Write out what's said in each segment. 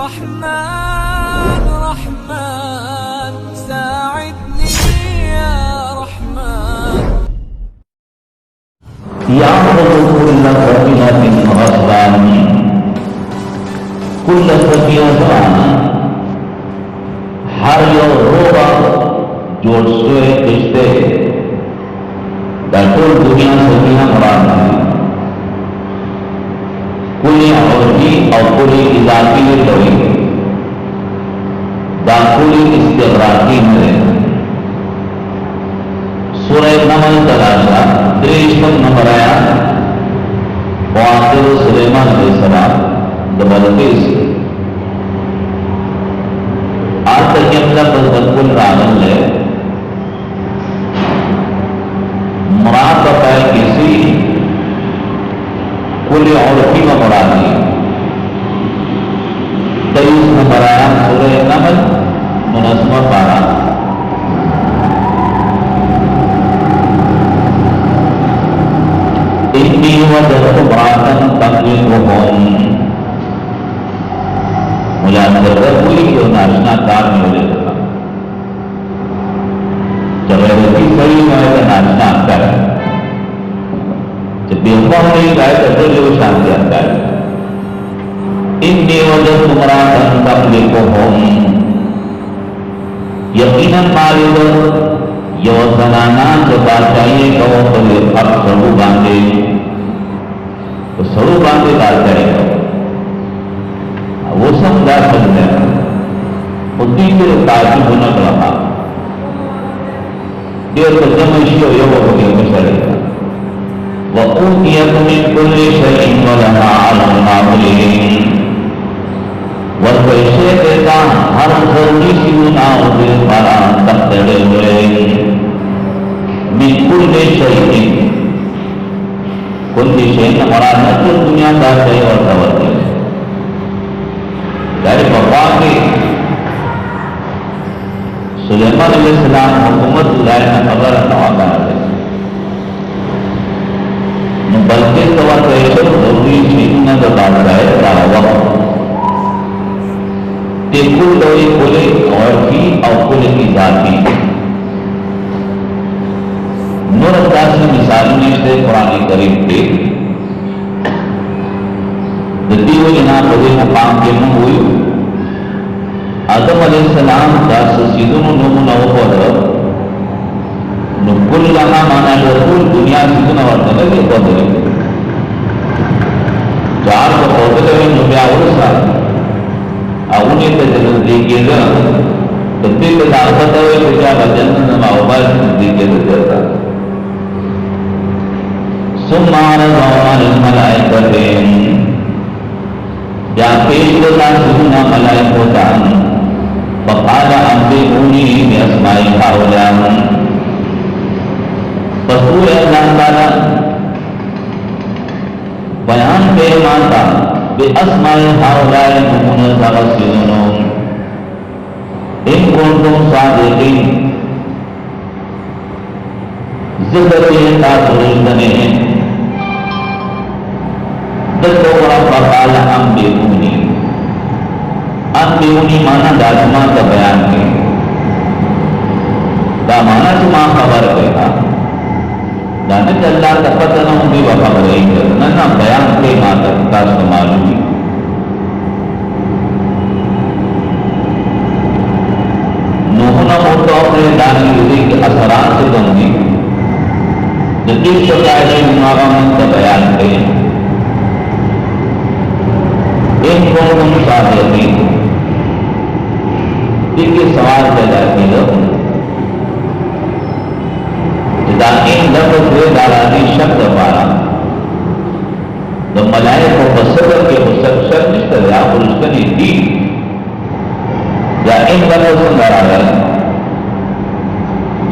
رحمن رحمن ساعدني يا رحمن. يعبد كل سفينة غصبان كل سفينة ہر یو روبا جوڑ سوئے کشتے ٹول دنیا سفینہ مراد ہے. کلی عرضی اور کلی اضافی لوئی دا کلی استغراقی میں سورہ نمل تلاشا دریشمت نمبر آیا وآخر سلیمان علیہ السلام دبلتیس آج تک املا بزبکل راغل لے مراد بتائے کسی کلی عرفی میں مرادی تیس نمبر آیا سورہ نمل منظمہ پارا انی وجدت امرأة تملکهم مجھے ہوئی کہ ناشنا کار میں ہو جاتا جب ایسی صحیح میں ہے ناشنا آتا ہے جب دیکھوں نہیں گائے تو جو شانتی آتا ہے. انی وجدت امرأة تملکهم یقیناً مالد یو زنانا جو بادشاہی کو تو اب سڑو باندھے تو سڑو باندھے بادشاہی کو وہ سمجھا سکتے ہیں اسی سے تعجب ہونا رہا دیر تو جمعشی ہو یہ ہو گیا مشرے وَأُوتِيَتْ مِنْ كُلِّ شَيْءٍ وَلَهَا عَلَى الْعَامِلِينَ ورکیشے دیتا ہر ضروری سی گناہ دے پارا تختڑے ہوئے من کل شیء کل شیء مراد ہے کہ دنیا کا شیء اور توجہ چاہے وفا کے سلیمان علیہ السلام حکومت لائے نہ خبر نواقع ہے بلکہ توجہ ضروری چیز نہ بتاتا ہے کا وقت کہ کل لوئی کھلے اور کی اور کل کی ذاتی نور انداز مثالی میں سے قرآن کریم کے دیو جناب بڑے مقام کے منہ ہوئی آدم علیہ السلام کا سیدن و نمونہ پر نکل لہا مانا رسول دنیا سیدن ورنہ لگے پودرے چار کو پودرے میں نبیا ورسا اونی تے جنت دیکھے گا تبھی تے دعوت ہوئے کہ کیا جنت نماؤبار دیکھے جاتا ثم عرضنا للملائکۃ یا پیش کرتا سننا ملائکہ کا فقال انبئونی باسماء هؤلاء رسول اللہ تعالی بیان کے مانتا باسماء هؤلاء المنزلون ان کنتم صادقین ذکر تاثرنے فقال انبئونی مانا دازما کا بیان کے دا مانا چما خبر کہا دانت اللہ کا پتہ نہ ہوگی وہ خبر ہی کرنا بیان کے ماتا تاس کو معلومی نوحنا ہوتا اپنے دانی لدی کے اثرات سے دنگی جدید شکایت مقام کا بیان کے ایک کون صادقین ان کے سوال پیدا کیا جدائیں لفظ ہوئے دارانی شکل پارا تو ملائکہ کو صدر کے مستقشر مشتر یا پرشکنی دی یا ان لفظ سندر آگا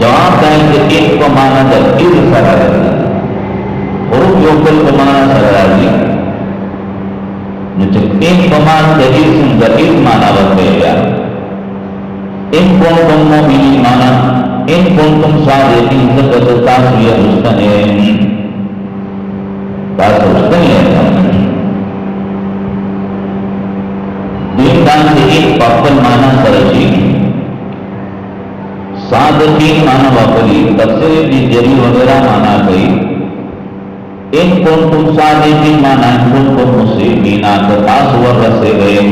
جواب دائیں کہ ایک کو مانا جب دل سرار دی حروف یوکل کو مانا سرار دی ایک بمان جدید سندر مانا بنتے گیا ان کنتم مومنین مانا ان کنتم صادقین ذکر تاسویہ رشتنین تاسو رشتنین دین شان سے ایک پاپل مانا سرشی صادقین مانا واپری تفسیر ابن جریر وغیرہ مانا گئی ان کنتم صادقین مانا ان کنتم مسلمین تاس ور سے گئے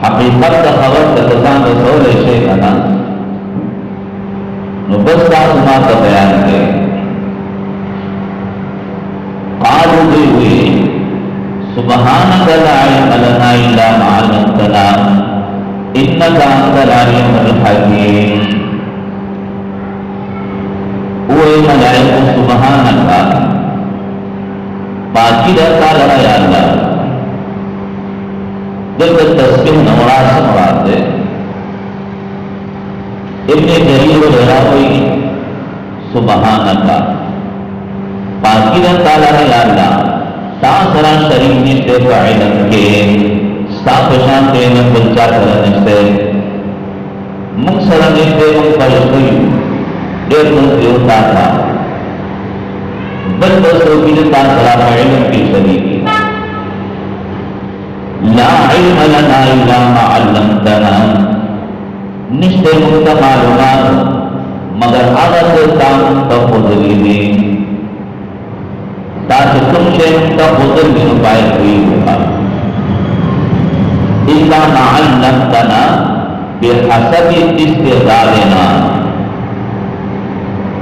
حقیقت کا خبر تکزان رسول ایشے کنا نبستا سما کا بیان کے قالوا بھی ہوئی سبحانک لا علم لنا الا ما علمتنا انک انت العلیم الحکیم. اوے ملائکہ سبحانک پاکی رہتا لڑا یا اللہ. جب تسبیح نمرات سے مراد ہے ابن جریر وغیرہ ہوئی سبحانک پاکی رہتا لڑا یا اللہ تا سرا شریف نشتے فعلم کے ستا پشان کے علم بلچا سرا نشتے منگ سرا نشتے منگ فرشوی دیر منگ دیوتا تھا بل بسو کی تا سرا فعلم کی شریفی لا علم لنا الا ما علمتنا نشتے منگ تا معلومات مگر آغا سے تام تا خودلی دی تاکہ تم سے کا بزر بھی نپائے ہوئی ہوگا. اِلَّا مَعَلَّمْتَنَا بِحَسَبِ اسْتِعْدَادِنَا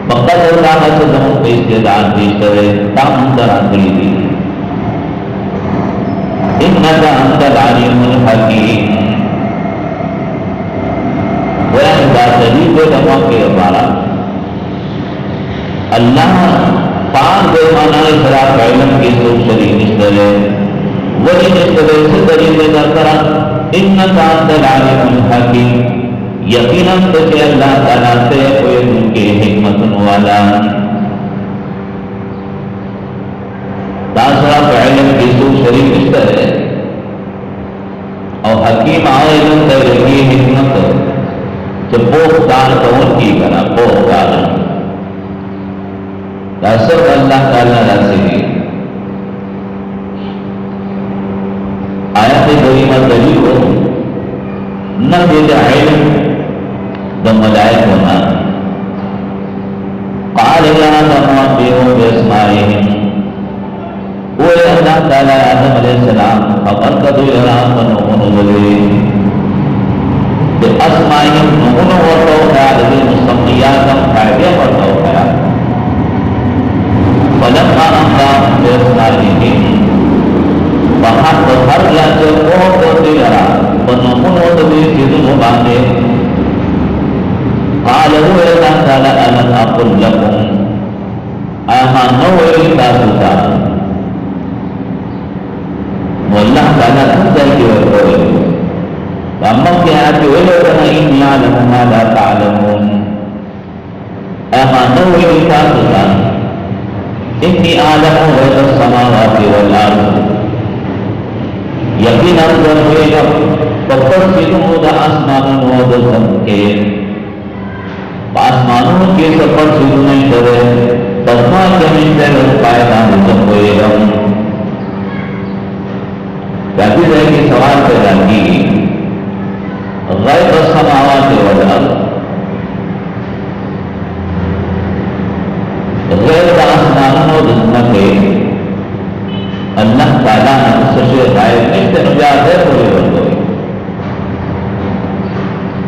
فقط اللہ سے دموں کے استعداد پیش کرے تام اندر آنکلی دی. اِنَّكَ أَنْتَ الْعَلِيمُ الْحَكِيمُ. وَيَنْ دَاتَلِي بے دموں کے عبارہ اللہ پاک بے مانا اصراف علم کی سوچ شریف نشترے وہی نشترے سے طریقے در کرا انکا انت العلیم الحکیم یقیناً تجھے اللہ تعالیٰ سے کوئی ان کے حکمت والا. اصراف علم کی سوچ شریف نشترے اور حکیم علم تجھے حکمت جب بوخ دار کون کی کرا بوخ دار رسول اللہ تعالیٰ رسلی آیت کریمہ دلیل ہو نہ دل علم دم ملائک ہونا قال یا آدم انبئہم باسمائہم. وہ اللہ تعالیٰ آدم علیہ السلام خبر کا دو ارام ونہن ولے باسمائہم نہن ورطو خیال دی مستقیاتم خیبیہ ورطو خیال فلما أنبأهم بأسمائهم فحق ہر جاتے بہت ہوتے لڑا ونہن ودوی سیدن باندے قالوا اللہ تعالی ألم أقل لكم آمان نوئے تاسوتا واللہ تعالی انتر کی ورکوئے فأمم کے آتے ویلو کنا إنی عالم ما لا تعلمون آمان نوئے تاسوتا انی عالم غیب السماوات والارض یقین ارزن ہوئے گا بپر سنو دا آسمانوں و دا زمکے آسمانوں کے سفر سنو نہیں کرے بسما زمین سے پائدان رزم ہوئے گا. کہتی رہے کہ سوال پیدا کی غیب السماوات والارض غیر کا آسمان و دنیا کے اللہ تعالیٰ نے سشے غائب ایسے نجات ہے کوئی بردوئی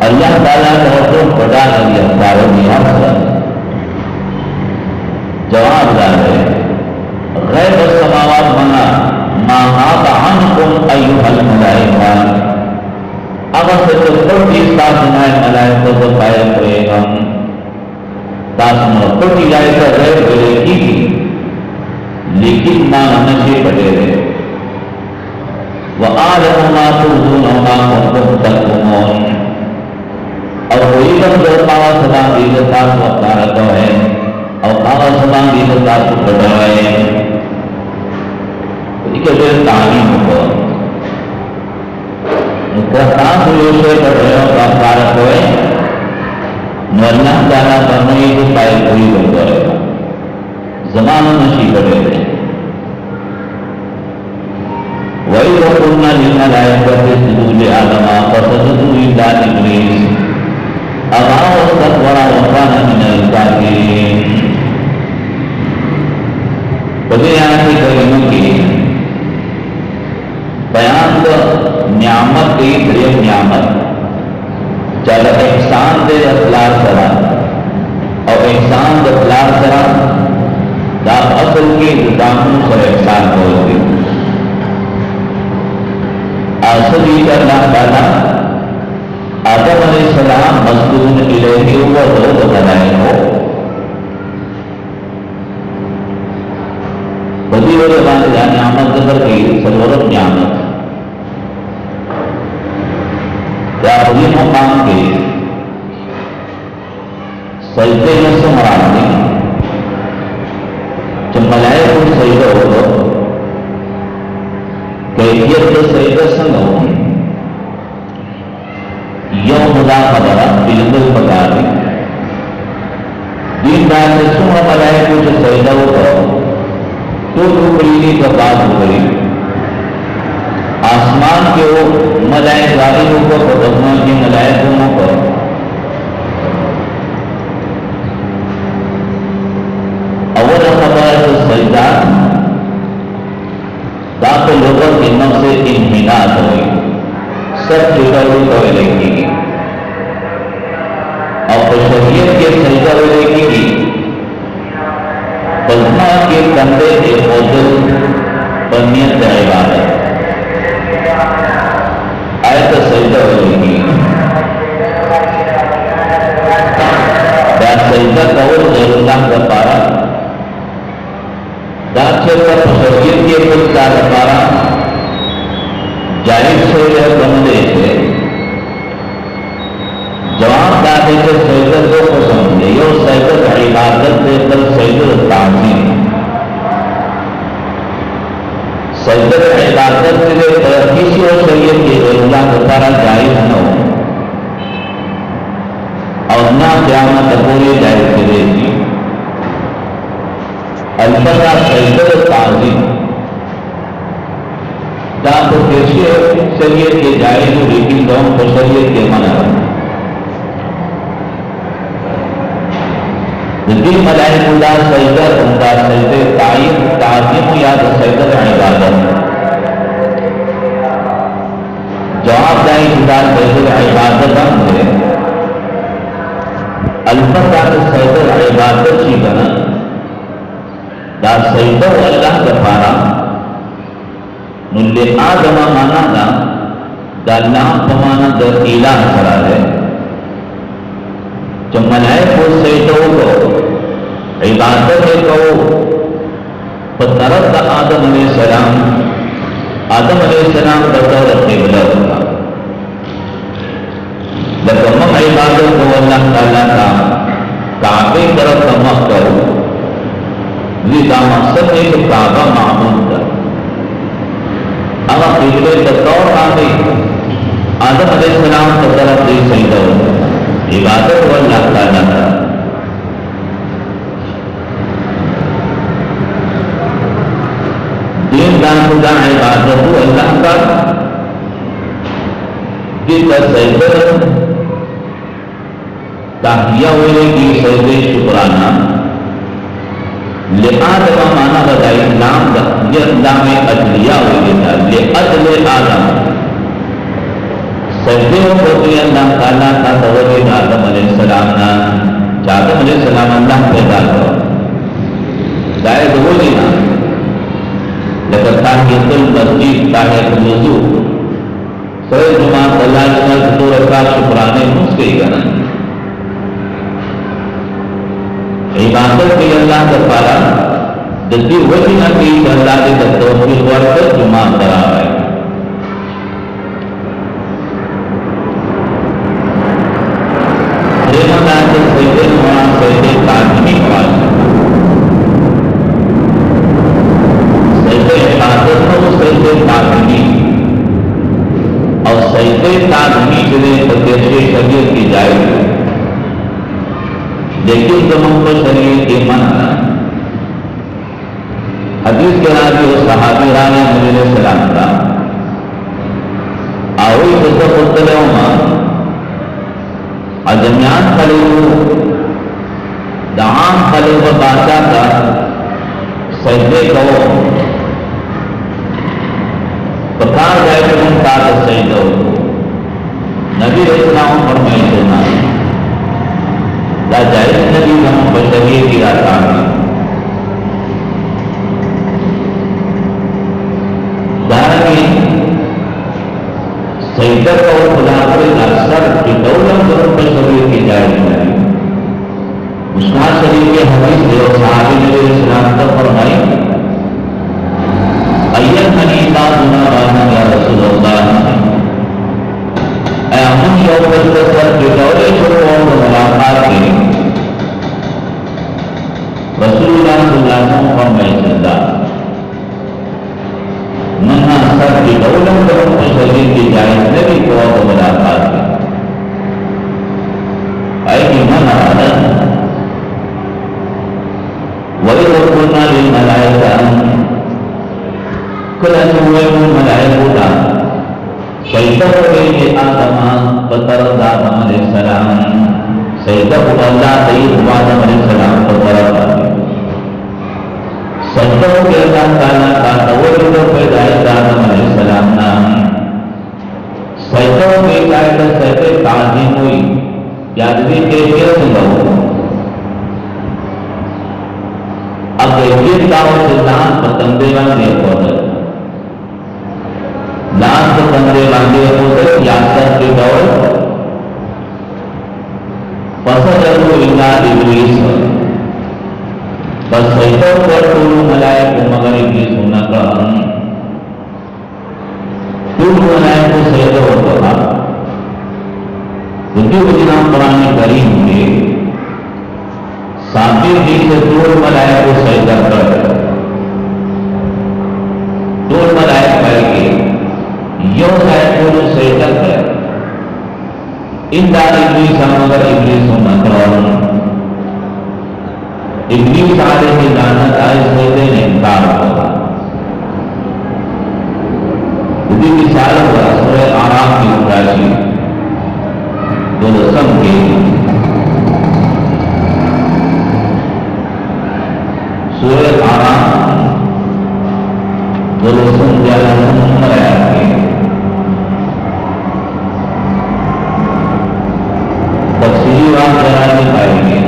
اللہ تعالیٰ نے حکم بڑا نبی اختاروں میں حسن جواب دار ہے غیب السماوات منا ما غاب عنکم ایوہ الملائکہ اگر سے چکر کی ساتھ نائے ملائکہ تو قائم ہوئے ہم تاسمہ پٹی جائے کا غیر بلے کی لیکن ما نشے بڑے رہے وَآلَمُ مَا تُرْضُونَ وَمَا كُنْتُمْ تَكْتُمُونَ. اور وہی کم جو پاوا سلام دیگر تاس وقتارہ تو ہے اور پاوا سلام دیگر تاس وقتارہ ہے لیکن جو تعلیم ہو نکرتان ہوئے شوئے پڑھ رہے ہو وقتارہ تو ہے نو اللہ تعالیٰ فرمائی کو پائے کوئی بندہ رہے گا زمانہ نشی بڑھے رہے وَإِذْ وقلنا للملائكة اسجدوا لآدم فسجدوا إلا إبليس أبى واستكبر وكان من الكافرين. بدی آیت کریمہ کی بیان دا نعمت کی دریم نعمت چل احسان دے اخلاق سرا اور احسان دے اخلاق سرا دا اصل کی دامن سر احسان ہوتی آسدی کا اللہ تعالیٰ آدم علیہ السلام مسجون الیہ و دو بنائے ہو بدی و زبان جا نعمت ذکر کی سرورت نعمت یا بدی مقام کے سجدے میں سے مراد نہیں جب ملائکہ کو سجدہ ہوگا کیفیت تو سجدہ سنگ ہوگی یوں مداخلہ بالکل پکا دی دین دار سے سنو ملائکہ کو سجدہ ہوگا تو بریلی کا بات کری آسمان کے وہ ملائک ظاہروں کو بدلنا کی ملائکوں کو اول خبر تو سجدہ داخل لوگوں کی نفس سے انحناط ہوئی سب جگہ کو لکھی گی اور بشریت کے سجدہ کو لکھی گی بلما کے کندھے کے موجود بنیت عبادت آیت سجدہ ہوگی سجدہ قول غیر اللہ کا پارا داچر کا بشریت کے کچھ کا پارا جائز سے یا بندے سے جواب دادے کے سجدہ کو پسند ہے یہ سجدہ عبادت دے کر سجدہ تعظیم سجدہ عبادت کے لیے کسی اور شریعت کے اللہ کو پارا جائز نہ ہو اور نہ قیامت پورے جائز کے لیے تھی البتہ سجدہ تعظیم تاکہ کسی شریعت کے جائز ہو لیکن دونوں کو شریعت کے منع ہو جدی ملائک اللہ سجدہ اندا سجدہ تعین تعظیم یاد سجدہ عبادت جواب دائی خدا سجدہ عبادت ہم ہے البتہ سجدہ عبادت چی بنا دا سجدہ اللہ کا پارا نلے آدم مانا دا اللہ پمانا دا الہ کرا ہے جب ملائک کو سجدہ کو عبادت کو طرف دا آدم علیہ السلام بطور قبلہ ہوگا لیکن ہم عبادت کو اللہ تعالیٰ کا کعبے طرف تمخ کرو یہ دا مقصد ہے کہ کعبہ معمول کر اگر قبلے تطور آگئی آدم علیہ السلام کو طرف دے سجدہ ہوگا عبادت کو اللہ تعالیٰ کا دین دان خدا عبادت کو اللہ کا دل کا سجدہ تحیہ ہوئے کی سجدہ شکرانہ لآدم مانا بتائی نام دا یہ اندام اجلیہ ہوئے گا لأجل آدم سجدے کو بھی اللہ تعالیٰ کا توجہ آدم علیہ السلام نا آدم علیہ السلام اللہ پیدا کرو شاید ہو لینا لیکن تاکہ دل مسجد تاکہ وضو سوئے جماعت اللہ جمعہ دو رکعت شکرانے مسکئی کرنا عبادت کی اللہ کا پارا جلدی وہی نہ کی اللہ کے توفیق ورکر جماعت کرا ہے سجدے تعظیمی خواہش سجدے عبادت کو سجدے تعظیمی اور سجدے تعظیمی کے لیے شریعت کی جائز لیکن جب ہم کو شریعت کے منع حدیث کے راضی اور صحابی رانے علیہ السلام کا سجدہ قدر اجمیان خلیو دعام خلیو بادشاہ کا سجدے کو پکار جائے کہ ان کا سجدہ نبی اسلام فرمائے سنا لا جائز نبی ہم بشریے کی آسان ہے دارمی سجدہ کو خدا پر اکثر کی دولت ضرور بشریے کی جائز نہیں عثمان شریف کے حدیث ہے اور صحابی نبی اسلام کا فرمائی ایت منیتا دنا رانا یا رسول اللہ اے امن شوکت سر کے دورے شروع اور ملاقات کے رسول اللہ صلی اللہ علیہ وسلم فرمائے سجدہ منہ سر کی دولت اور شریف کی جائز نبی کو اور ملاقات کے اے کہ من آدم وَإِذْ قُلْنَا لِلْمَلَائِكَةِ کلا چوئے ملائکہ سجدہ کرے آدم بطرد آدم علیہ السلام سجدہ کو اللہ سید آدم علیہ السلام کو طرف سجدہ کو اللہ تعالیٰ کا تولد پیدائش آدم علیہ السلام نام سجدہ کو ایک سجدہ تعظیم ہوئی یادوی کے کیسے لہو اب ایک دعوت سے لان پتندے باندھے پودے لان پتندے باندھے پودے یاسر کے دور فسجدوا الا ابلیس بس سجدہ پر طول ملائک مگر ابلیس ہونا کا طول ملائک کو سجدہ ہوتا تھا جو جناب قرآن کریم میں ساتویں دن سے دور ملائک کو سجدہ کر دور ملائک کر کے یوں سائد کو سجدہ کر ان دار ابلیس مگر ابلیس ہونا کرون ابلیس آلے کی لعنت آئے سجدے نے انکار ہوگا اسی کی سالت کا سورہ آرام کی اکراشی دو رسم کے سورہ آرام دو رسم جالا نمبر آیات کے تفصیلی بات جناب دکھائیں گے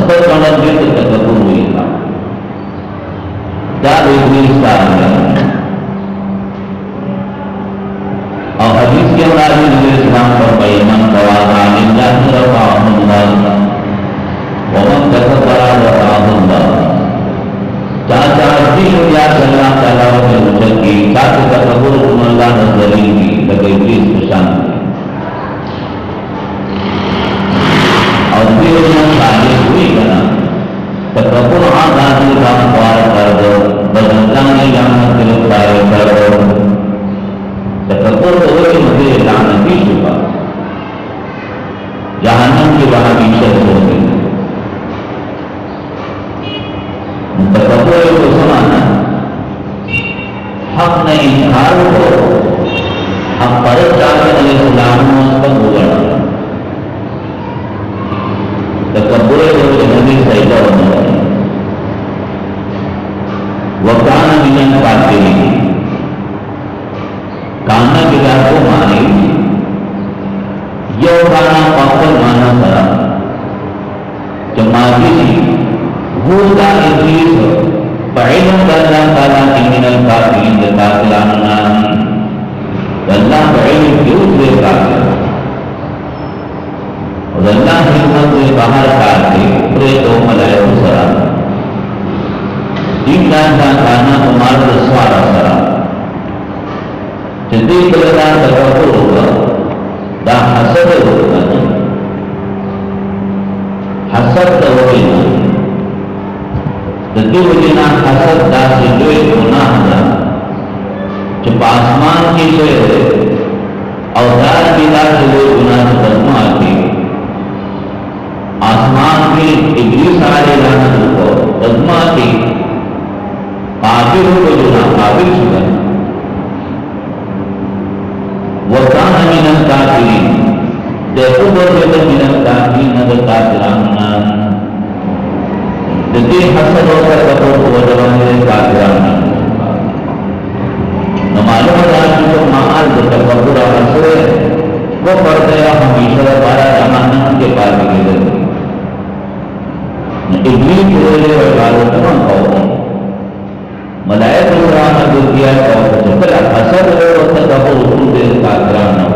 مثبت عمل بھی تو تکبر ہوئی تھا کیا ابلیس کا عمل اور حدیث کے اندر نبی اسلام فرمائے من تواضع للہ رفعہ اللہ ومن تکبر رفعہ اللہ چاہتا جی یا اللہ تعالیٰ نے اچھل کی چاہتے تکبر اللہ نظری کی لگے ابلیس کو شان کی اور پھر انہوں تعلیم ہوئی بنا تکبر آزادی کا خوار کر دو بدلانی لعنت گرفتار کر دو تکبر تو ہوئے مجھے لعنتی شبہ جہنم کی وہاں بیشت ہوگی تکبر کو سمانا حق نے انکار کو حق پرت جاکر علیہ السلام نے اس پر بگڑا تکبر کو نبی سجدہ ہونا وکان من الکافرین کانا کلا کو مانی یو کانا پاکل مانا سرا جماعتی سی بھولتا ابلیس بعیدن اللہ تعالیٰ کی من الکافرین کافراننا اللہ بعید کیوں سے کافر اور اللہ حکمت سے باہر کاتے پرے تو ملائکو سرا دین دانتا کانا تمہار رسوارا سرا جدی کلدان تکبر ہوگا دا حسد ہوگا حسد ہوگا جدی وجینا حسد دا سے جوئے گناہ دا جب آسمان کی شئے اور دار کی دا سے جوئے گناہ سے بدمہ آتی آسمان کی ابلیس آلے لعنت کو بدمہ کی قابل کو جو نا قابل شکا وَكَانَ مِنَ الْكَافِرِينَ دیکھو بردے من الْكَافِرِينَ دَكَافِرَانَ جدی حسد ہوتا کبھو کو وجوانے کافران نمالو مدار کی جو معال تکبر حسد ہے وہ پڑھتے ہیں ہمیشہ بارہ جہانم کے پاس کے گئے ابلیس کے عبادت نہ کہو ملائکہ قرآن جو کیا ہے اور حسد ہے اور تکبر اصول دے کافران